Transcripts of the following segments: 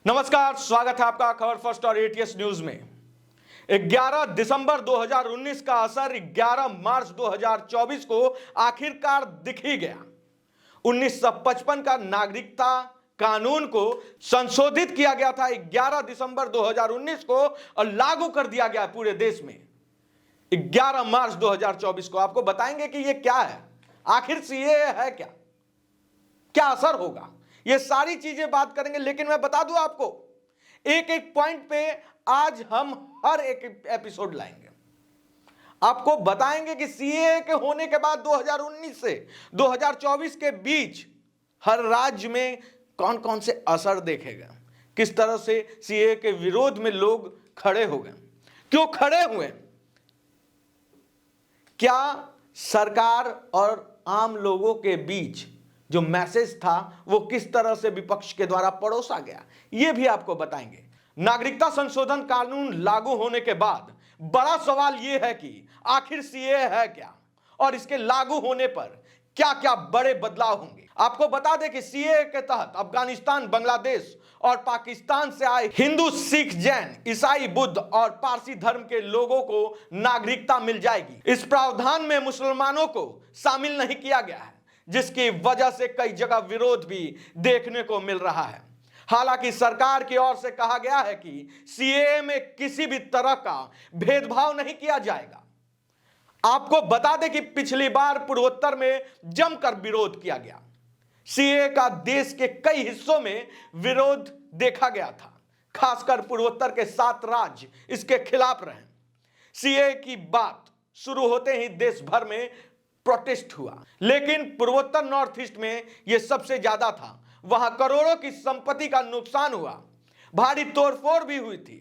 नमस्कार, स्वागत है आपका खबर फर्स्ट और एटीएस न्यूज में। 11 दिसंबर 2019 का असर 11 मार्च 2024 को आखिरकार दिख ही गया। 1955 का नागरिकता कानून को संशोधित किया गया था 11 दिसंबर 2019 को और लागू कर दिया गया पूरे देश में 11 मार्च 2024 को। आपको बताएंगे कि यह क्या है, आखिर सीएए है क्या, क्या असर होगा, ये सारी चीजें बात करेंगे। लेकिन मैं बता दूं आपको, एक एक पॉइंट पे आज हम हर एक एपिसोड लाएंगे, आपको बताएंगे कि सीएए के होने के बाद 2019 से 2024 के बीच हर राज्य में कौन कौन से असर देखेगा, किस तरह से सीएए के विरोध में लोग खड़े हो गए, क्यों खड़े हुए, क्या सरकार और आम लोगों के बीच जो मैसेज था वो किस तरह से विपक्ष के द्वारा परोसा गया, ये भी आपको बताएंगे। नागरिकता संशोधन कानून लागू होने के बाद बड़ा सवाल यह है कि आखिर सीएए है क्या और इसके लागू होने पर क्या क्या बड़े बदलाव होंगे। आपको बता दें कि सीएए के तहत अफगानिस्तान, बांग्लादेश और पाकिस्तान से आए हिंदू, सिख, जैन, ईसाई, बुद्ध और पारसी धर्म के लोगों को नागरिकता मिल जाएगी। इस प्रावधान में मुसलमानों को शामिल नहीं किया गया है, जिसकी वजह से कई जगह विरोध भी देखने को मिल रहा है। हालांकि सरकार की ओर से कहा गया है कि सीएए में किसी भी तरह का भेदभाव नहीं किया जाएगा। आपको बता दें कि पिछली बार पूर्वोत्तर में जमकर विरोध किया गया। सीएए का देश के कई हिस्सों में विरोध देखा गया था, खासकर पूर्वोत्तर के 7 राज्य इसके खिलाफ रहे। सीएए की बात शुरू होते ही देश भर में प्रोटेस्ट हुआ, लेकिन पूर्वोत्तर नॉर्थ ईस्ट में यह सबसे ज्यादा था। वहां करोड़ों की संपत्ति का नुकसान हुआ, भारी तोड़फोड़ भी हुई थी।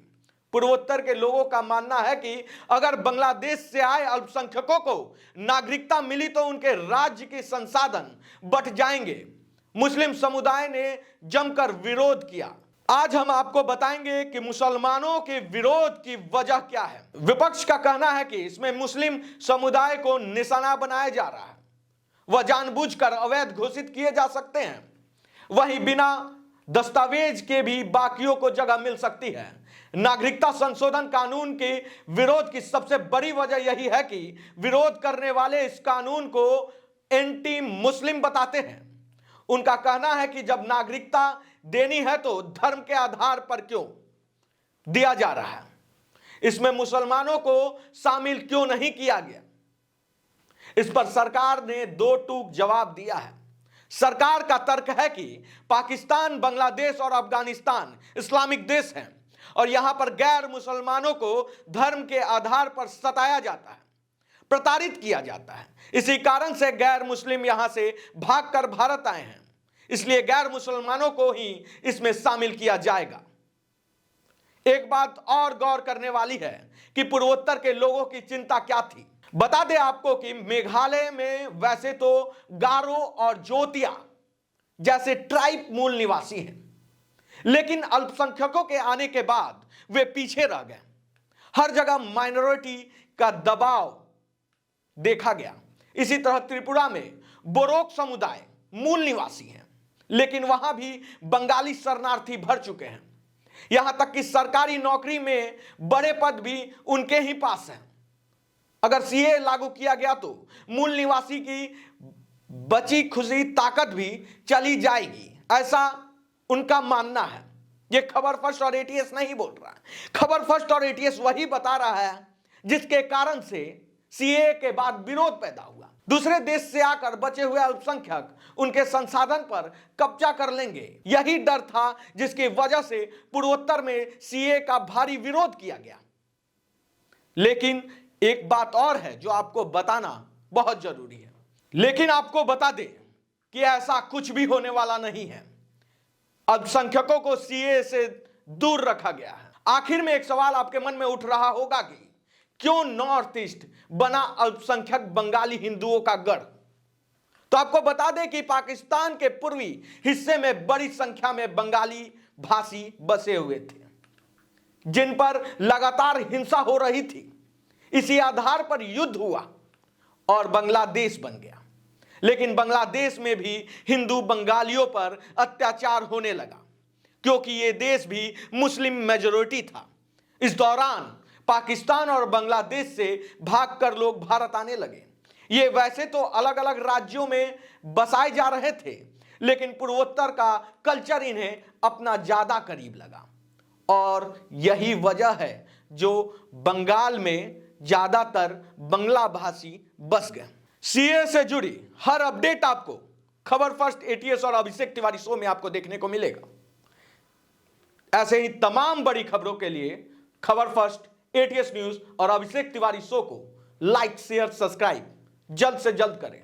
पूर्वोत्तर के लोगों का मानना है कि अगर बांग्लादेश से आए अल्पसंख्यकों को नागरिकता मिली तो उनके राज्य के संसाधन बंट जाएंगे। मुस्लिम समुदाय ने जमकर विरोध किया। आज हम आपको बताएंगे कि मुसलमानों के विरोध की वजह क्या है। विपक्ष का कहना है कि इसमें मुस्लिम समुदाय को निशाना बनाया जा रहा है, वह जानबूझकर अवैध घोषित किए जा सकते हैं। वहीं बिना दस्तावेज के भी बाकियों को जगह मिल सकती है। नागरिकता संशोधन कानून के विरोध की सबसे बड़ी वजह यही है कि विरोध करने वाले इस कानून को एंटी मुस्लिम बताते हैं। उनका कहना है कि जब नागरिकता देनी है तो धर्म के आधार पर क्यों दिया जा रहा है, इसमें मुसलमानों को शामिल क्यों नहीं किया गया। इस पर सरकार ने दो टूक जवाब दिया है। सरकार का तर्क है कि पाकिस्तान, बांग्लादेश और अफगानिस्तान इस्लामिक देश हैं और यहां पर गैर मुसलमानों को धर्म के आधार पर सताया जाता है, प्रताड़ित किया जाता है। इसी कारण से गैर मुस्लिम यहां से भागकर भारत आए हैं, इसलिए गैर मुसलमानों को ही इसमें शामिल किया जाएगा। एक बात और गौर करने वाली है कि पूर्वोत्तर के लोगों की चिंता क्या थी। बता दें आपको कि मेघालय में वैसे तो गारो और जोतिया जैसे ट्राइब मूल निवासी हैं, लेकिन अल्पसंख्यकों के आने के बाद वे पीछे रह गए। हर जगह माइनॉरिटी का दबाव देखा गया। इसी तरह त्रिपुरा में बोरोक समुदाय मूल निवासी हैं, लेकिन वहां भी बंगाली शरणार्थी भर चुके हैं। यहां तक कि सरकारी नौकरी में बड़े पद भी उनके ही पास हैं। अगर सीए लागू किया गया तो मूल निवासी की बची खुशी ताकत भी चली जाएगी, ऐसा उनका मानना है। यह खबर फर्स्ट और एटीएस नहीं बोल रहा है। खबर फर्स्ट और एटीएस वही बता रहा है जिसके कारण से सीए के बाद विरोध पैदा हुआ। दूसरे देश से आकर बचे हुए अल्पसंख्यक उनके संसाधन पर कब्जा कर लेंगे, यही डर था जिसकी वजह से पूर्वोत्तर में सीए का भारी विरोध किया गया। लेकिन एक बात और है जो आपको बताना बहुत जरूरी है। लेकिन आपको बता दें कि ऐसा कुछ भी होने वाला नहीं है। अल्पसंख्यकों को सीए से दूर रखा गया है। आखिर में एक सवाल आपके मन में उठ रहा होगा कि क्यों नॉर्थ ईस्ट बना अल्पसंख्यक बंगाली हिंदुओं का गढ़। तो आपको बता दें कि पाकिस्तान के पूर्वी हिस्से में बड़ी संख्या में बंगाली भाषी बसे हुए थे, जिन पर लगातार हिंसा हो रही थी। इसी आधार पर युद्ध हुआ और बांग्लादेश बन गया। लेकिन बांग्लादेश में भी हिंदू बंगालियों पर अत्याचार होने लगा। क्योंकि ये देश भी मुस्लिम मेजॉरिटी था। इस दौरान पाकिस्तान और बांग्लादेश से भागकर लोग भारत आने लगे। ये वैसे तो अलग अलग राज्यों में बसाए जा रहे थे, लेकिन पूर्वोत्तर का कल्चर इन्हें अपना ज्यादा करीब लगा और यही वजह है जो बंगाल में ज्यादातर बांग्ला भाषी बस गए। सीए से जुड़ी हर अपडेट आपको खबर फर्स्ट एटीएस और अभिषेक तिवारी शो में आपको देखने को मिलेगा। ऐसे ही तमाम बड़ी खबरों के लिए खबर फर्स्ट, एटीएस न्यूज और अभिषेक तिवारी शो को लाइक, शेयर, सब्सक्राइब जल्द से जल्द करें।